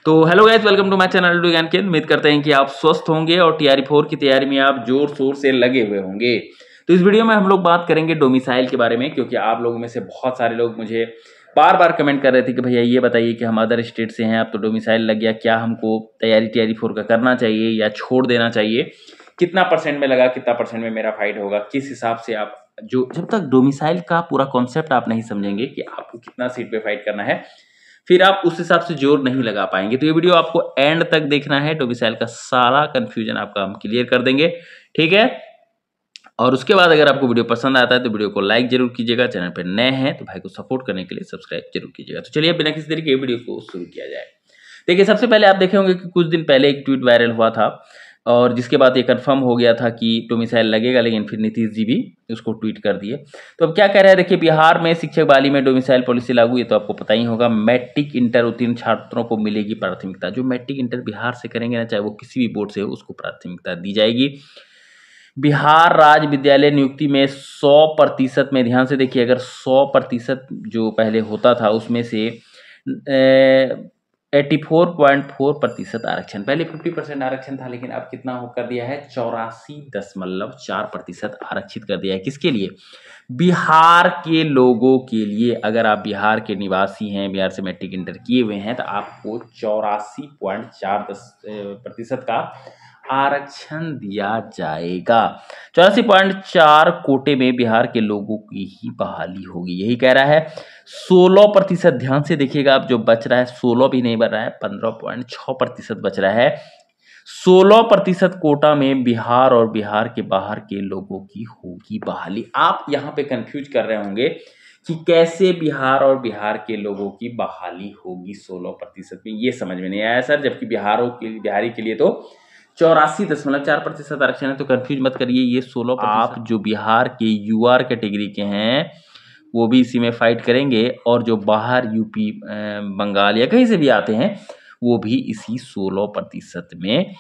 तो hello guys, welcome to my channel डू ज्ञान केंद्र। उम्मीद करते हैं कि आप स्वस्थ होंगे और टीआरई 4 की तैयारी में आप जोर शोर से लगे हुए होंगे। तो इस वीडियो में हम लोग बात करेंगे डोमिसाइल के बारे में, क्योंकि आप लोगों में से बहुत सारे लोग मुझे बार बार कमेंट कर रहे थे कि भैया ये बताइए कि हम अदर स्टेट से हैं, अब तो डोमिसाइल लग गया, क्या हमको तैयारी टीआरई 4 का करना चाहिए या छोड़ देना चाहिए, कितना परसेंट में लगा, कितना परसेंट में मेरा फाइट होगा, किस हिसाब से आप जो जब तक डोमिसाइल का पूरा कॉन्सेप्ट आप नहीं समझेंगे कि आपको कितना सीट पे फाइट करना है, फिर आप उस हिसाब से जोर नहीं लगा पाएंगे। तो ये वीडियो आपको एंड तक देखना है, डोमिसाइल का सारा कंफ्यूजन आपका हम क्लियर कर देंगे, ठीक है। और उसके बाद अगर आपको वीडियो पसंद आता है तो वीडियो को लाइक जरूर कीजिएगा, चैनल पर नए हैं तो भाई को सपोर्ट करने के लिए सब्सक्राइब जरूर कीजिएगा। तो चलिए बिना किसी तरीके वीडियो को शुरू किया जाए। देखिए, सबसे पहले आप देखे होंगे कि कुछ दिन पहले एक ट्वीट वायरल हुआ था और जिसके बाद ये कंफर्म हो गया था कि डोमिसाइल लगेगा, लेकिन फिर नीतीश जी भी उसको ट्वीट कर दिए। तो अब क्या कह रहे हैं, देखिए, बिहार में शिक्षक बहाली में डोमिसाइल पॉलिसी लागू, ये तो आपको पता ही होगा। मैट्रिक इंटर उत्तीर्ण छात्रों को मिलेगी प्राथमिकता। जो मैट्रिक इंटर बिहार से करेंगे ना, चाहे वो किसी भी बोर्ड से हो, उसको प्राथमिकता दी जाएगी। बिहार राज्य विद्यालय नियुक्ति में 100% में, ध्यान से देखिए, अगर 100% जो पहले होता था उसमें से 84.4% आरक्षण, पहले 50% आरक्षण था, लेकिन अब कितना हो कर दिया है, 84.4% आरक्षित कर दिया है। किसके लिए? बिहार के लोगों के लिए। अगर आप बिहार के निवासी हैं, बिहार से मैट्रिक इंटर किए हुए हैं, तो आपको 84.4% का आरक्षण दिया जाएगा। 84.4 कोटे में बिहार के लोगों की ही बहाली होगी, यही कह रहा है। 16%, ध्यान से देखिएगा, अब जो बच रहा है 16 भी नहीं बच रहा है, 15.6% बच रहा है। 16% कोटा में बिहार और बिहार के बाहर के लोगों की होगी बहाली। आप यहाँ पे कंफ्यूज कर रहे होंगे कि कैसे बिहार और बिहार के लोगों की बहाली होगी 16% में, ये समझ में नहीं आया सर, जबकि बिहारी के लिए तो 84.4% आरक्षण है। तो कंफ्यूज मत करिए, ये 16%। आप जो बिहार के यूआर कैटेगरी के हैं वो भी इसी में फाइट करेंगे, और जो बाहर यूपी बंगाल या कहीं से भी आते हैं वो भी इसी 16% में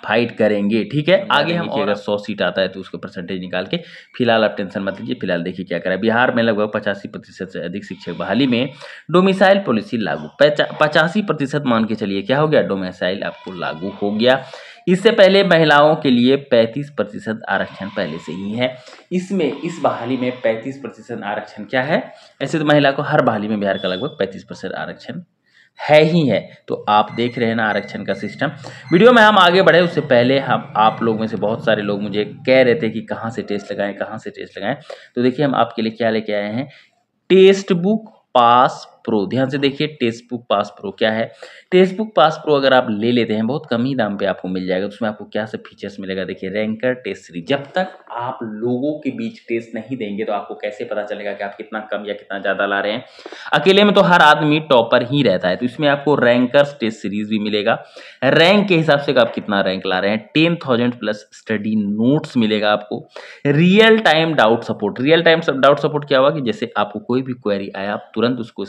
फाइट करेंगे, ठीक है। आगे हम, अगर 100 सीट आता है तो उसका परसेंटेज निकाल के, फिलहाल आप टेंशन मत लीजिए। फिलहाल देखिए क्या करा है, बिहार में लगभग 85% से अधिक शिक्षक बहाली में डोमिसाइल पॉलिसी लागू। 85% मान के चलिए, क्या हो गया, डोमिसाइल आपको लागू हो गया। इससे पहले महिलाओं के लिए 35% आरक्षण पहले से ही है। इसमें, इस बहाली में 35% आरक्षण क्या है? ऐसे तो महिला को हर बहाली में बिहार का लगभग 35% आरक्षण है ही है। तो आप देख रहे हैं ना आरक्षण का सिस्टम। वीडियो में हम आगे बढ़े उससे पहले, हम आप लोग में से बहुत सारे लोग मुझे कह रहे थे कि कहाँ से टेस्ट लगाएं, कहाँ से टेस्ट लगाएं। तो देखिए, हम आपके लिए क्या लेके आए हैं, टेस्ट बुक पास प्रो। ध्यान से देखिए, टेस्ट बुक पास प्रो क्या है। टेस्ट बुक पास प्रो अगर आप ले लेते हैं, बहुत कम ही दाम पे आपको मिल जाएगा। उसमें आपको क्या सब फीचर्स मिलेगा, देखिए, रैंकर टेस्ट सीरीज। जब तक आप लोगों के बीच टेस्ट नहीं देंगे तो आपको कैसे पता चलेगा कि आप कितना कम या कितना ज्यादा ला रहे हैं। अकेले में तो हर आदमी टॉपर ही रहता है, तो इसमें आपको रैंकर्स टेस्ट सीरीज भी मिलेगा। रैंक के हिसाब से आप कितना रैंक ला रहे हैं, 10,000 प्लस स्टडी नोट्स मिलेगा आपको। Real time doubt support. Real time doubt support क्या हुआ कि जैसे आपको कोई भी क्वेरी आया, आप तुरंत उसको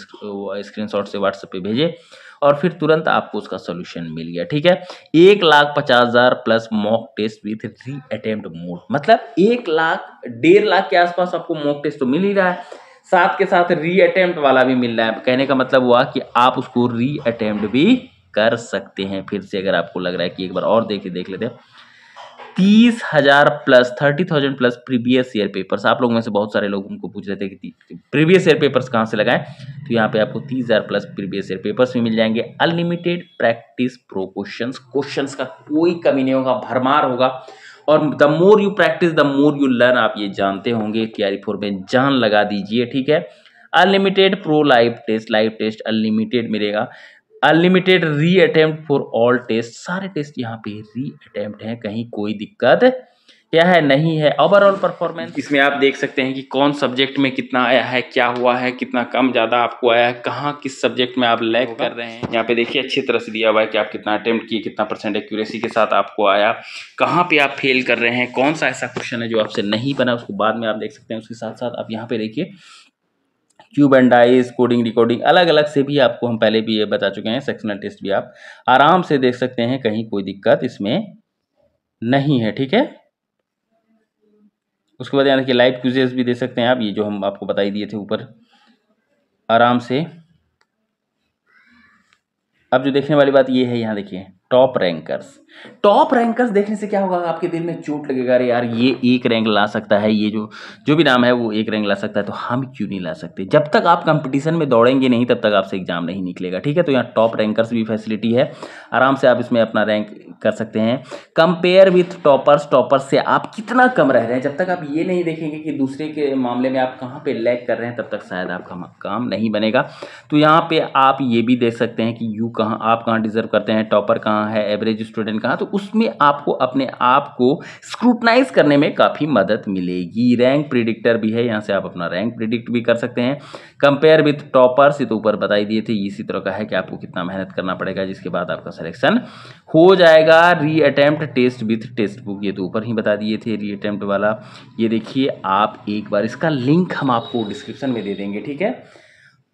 स्क्रीनशॉट से व्हाट्सएप पे भेजे और फिर तुरंत आपको उसका सोल्यूशन मिल गया, ठीक है। 1,50,000 प्लस मॉक टेस्ट विथ री अटेम्प्ट मोड, मतलब 1,00,000 1,50,000 के आसपास आपको मॉक टेस्ट तो मिल ही रहा है, साथ के साथ री अटेम्प्ट वाला भी मिल रहा है। कहने का मतलब हुआ कि आप उसको री अटेम्प्ट भी कर सकते हैं फिर से, अगर आपको लग रहा है कि एक बार और देख लेते हैं। 30,000 plus 30,000 plus previous year papers. आप लोगों में से बहुत सारे लोग उनको पूछ रहे थे कि प्रीवियस ईयर पेपर्स कहाँ से लगाएं, तो यहाँ पे आपको 30,000 प्लस प्रीवियस ईयर पेपर्स भी मिल जाएंगे। अनलिमिटेड प्रैक्टिस प्रो क्वेश्चंस का कोई कमी नहीं होगा, भरमार होगा। और the more you practice the more you learn, आप ये जानते होंगे, टीआरई 4 में जान लगा दीजिए, ठीक है। Unlimited pro live test unlimited मिलेगा। Unlimited reattempt for all test, सारे टेस्ट यहाँ पे री अटेम्प्ट हैं, कहीं कोई दिक्कत क्या है, नहीं है। ओवरऑल परफॉर्मेंस इसमें आप देख सकते हैं कि कौन सब्जेक्ट में कितना आया है, क्या हुआ है, कितना कम ज्यादा आपको आया है, कहाँ किस सब्जेक्ट में आप लैग कर रहे हैं। यहाँ पे देखिए अच्छी तरह से दिया हुआ है कि आप कितना अटेम्प्ट किए, कितना परसेंट एक्यूरेसी के साथ आपको आया, कहाँ पे आप फेल कर रहे हैं, कौन सा ऐसा क्वेश्चन है जो आपसे नहीं बना, उसको बाद में आप देख सकते हैं। उसके साथ साथ आप यहाँ पे देखिए cube and dice, coding recording, अलग अलग से भी आपको हम पहले भी ये बता चुके हैं। सेक्शनल टेस्ट भी आप आराम से देख सकते हैं, कहीं कोई दिक्कत इसमें नहीं है, ठीक है। उसके बाद यहाँ देखिए लाइव क्विजेस भी दे सकते हैं आप, ये जो हम आपको बता ही दिए थे ऊपर, आराम से अब जो देखने वाली बात ये है, यहाँ देखिए टॉप रैंकर्स। टॉप रैंकर्स देखने से क्या होगा, आपके दिल में चोट लगेगा, अरे यार ये एक रैंक ला सकता है, ये जो भी नाम है वो एक रैंक ला सकता है, तो हम क्यों नहीं ला सकते। जब तक आप कंपटीशन में दौड़ेंगे नहीं तब तक आपसे एग्जाम नहीं निकलेगा, ठीक है। तो यहाँ टॉप रैंकर्स भी फैसिलिटी है, आराम से आप इसमें अपना रैंक कर सकते हैं। कंपेयर विथ टॉपर्स, टॉपर्स से आप कितना कम रह रहे हैं, जब तक आप ये नहीं देखेंगे कि दूसरे के मामले में आप कहाँ पे लैग कर रहे हैं, तब तक शायद आपका काम नहीं बनेगा। तो यहाँ पे आप ये भी देख सकते हैं कि आप कहाँ डिजर्व करते हैं, टॉपर कहाँ है, एवरेज स्टूडेंट कहाँ, तो उसमें आपको अपने आप को स्क्रूटनाइज करने में काफ़ी मदद मिलेगी। रैंक प्रिडिक्टर भी है, यहाँ से आप अपना रैंक प्रिडिक्ट भी कर सकते हैं। कंपेयर विथ टॉपर्स, ये तो ऊपर बता ही दिए थे, इसी तरह का है कि आपको कितना मेहनत करना पड़ेगा, जिसके बाद आपका सिलेक्शन हो जाएगा। Reattempt test with textbook, ये तो ऊपर ही बता दिए थे री अटेम्प्ट वाला। ये देखिए आप एक बार इसका लिंक हम आपको डिस्क्रिप्शन में दे देंगे, ठीक है।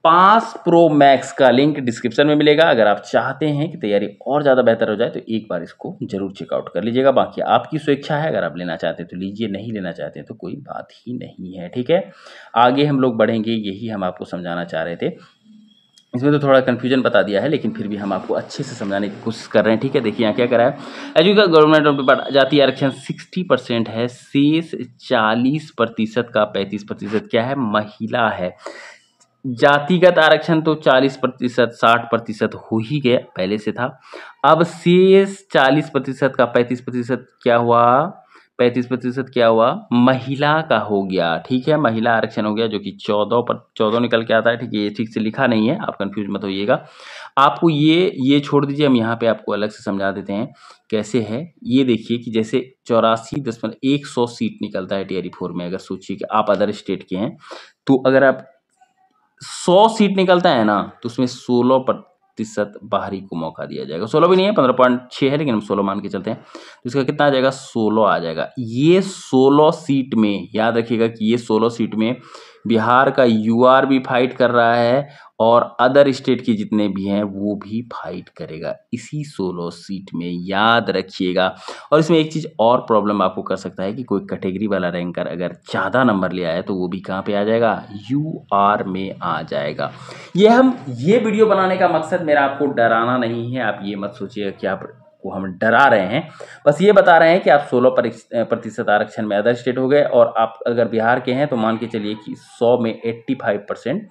पास प्रो मैक्स का लिंक डिस्क्रिप्शन में मिलेगा। अगर आप चाहते हैं कि तैयारी और ज़्यादा बेहतर हो जाए तो एक बार इसको जरूर चेकआउट कर लीजिएगा। बाकी आपकी स्वेच्छा है, अगर आप लेना चाहते हैं तो लीजिए, नहीं लेना चाहते हैं तो कोई बात ही नहीं है, ठीक है। आगे हम लोग बढ़ेंगे, यही हम आपको समझाना चाह रहे थे। इसमें तो थोड़ा कन्फ्यूजन बता दिया है, लेकिन फिर भी हम आपको अच्छे से समझाने की कोशिश कर रहे हैं, ठीक है। देखिए यहाँ क्या करा है, एजुकेशन गवर्नमेंट जाति आरक्षण 60% है, शेष 40% का 35% क्या है, महिला है। जातिगत आरक्षण तो 40% 60% हो ही गया, पहले से था। अब शेष 40% का 35% क्या हुआ, 35% क्या हुआ, महिला का हो गया, ठीक है। महिला आरक्षण हो गया, जो कि 14 निकल के आता है, ठीक है। ये ठीक से लिखा नहीं है, आप कंफ्यूज मत होइएगा। आपको ये छोड़ दीजिए, हम यहाँ पे आपको अलग से समझा देते हैं कैसे है। ये देखिए कि जैसे 84.100 सीट निकलता है टीआरई 4 में। अगर सोचिए कि आप अदर स्टेट के हैं, तो अगर आप 100 सीट निकलता है ना, तो उसमें 16% बाहरी को मौका दिया जाएगा। 16 भी नहीं है, 15.6 है, लेकिन हम 16 मान के चलते हैं, तो इसका कितना आ जाएगा, 16 आ जाएगा। ये 16 सीट में याद रखिएगा कि ये 16 सीट में बिहार का यूआर भी फाइट कर रहा है और अदर स्टेट के जितने भी हैं वो भी फाइट करेगा इसी 16 सीट में, याद रखिएगा। और इसमें एक चीज़ और प्रॉब्लम आपको कर सकता है कि कोई कैटेगरी वाला रैंकर अगर ज़्यादा नंबर ले आया तो वो भी कहाँ पे आ जाएगा, यूआर में आ जाएगा। ये वीडियो बनाने का मकसद मेरा आपको डराना नहीं है, आप ये मत सोचिए कि को हम डरा रहे हैं, बस ये बता रहे हैं कि आप 16% आरक्षण में अदर स्टेट हो गए, और आप अगर बिहार के हैं तो मान के चलिए कि 100 में 85%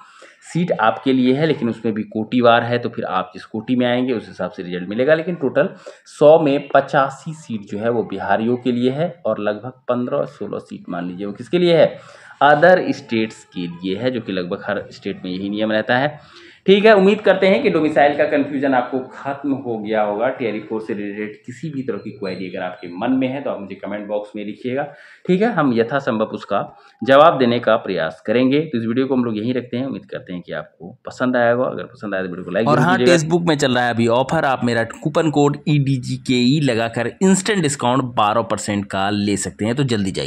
सीट आपके लिए है, लेकिन उसमें भी कोटिवार है, तो फिर आप जिस कोटि में आएंगे उस हिसाब से रिजल्ट मिलेगा। लेकिन टोटल 100 में 85 सीट जो है वो बिहारियों के लिए है, और लगभग 15-16 सीट मान लीजिए वो किसके लिए है, अदर स्टेट्स के लिए है, जो कि लगभग हर स्टेट में यही नियम रहता है, ठीक है। उम्मीद करते हैं कि डोमिसाइल का कंफ्यूजन आपको खत्म हो गया होगा। टीआरई 4 से रिलेटेड किसी भी तरह की क्वेरी अगर आपके मन में है तो आप मुझे कमेंट बॉक्स में लिखिएगा, ठीक है। हम यथासंभव उसका जवाब देने का प्रयास करेंगे। तो इस वीडियो को हम लोग यहीं रखते हैं, उम्मीद करते हैं कि आपको पसंद आया होगा। अगर पसंद आया तो वीडियो को लाइक और हाँ, टेक्स्ट बुक में चल रहा है अभी ऑफर, आप मेरा कूपन कोड EDGKE लगाकर इंस्टेंट डिस्काउंट 12% का ले सकते हैं, तो जल्दी जाइए।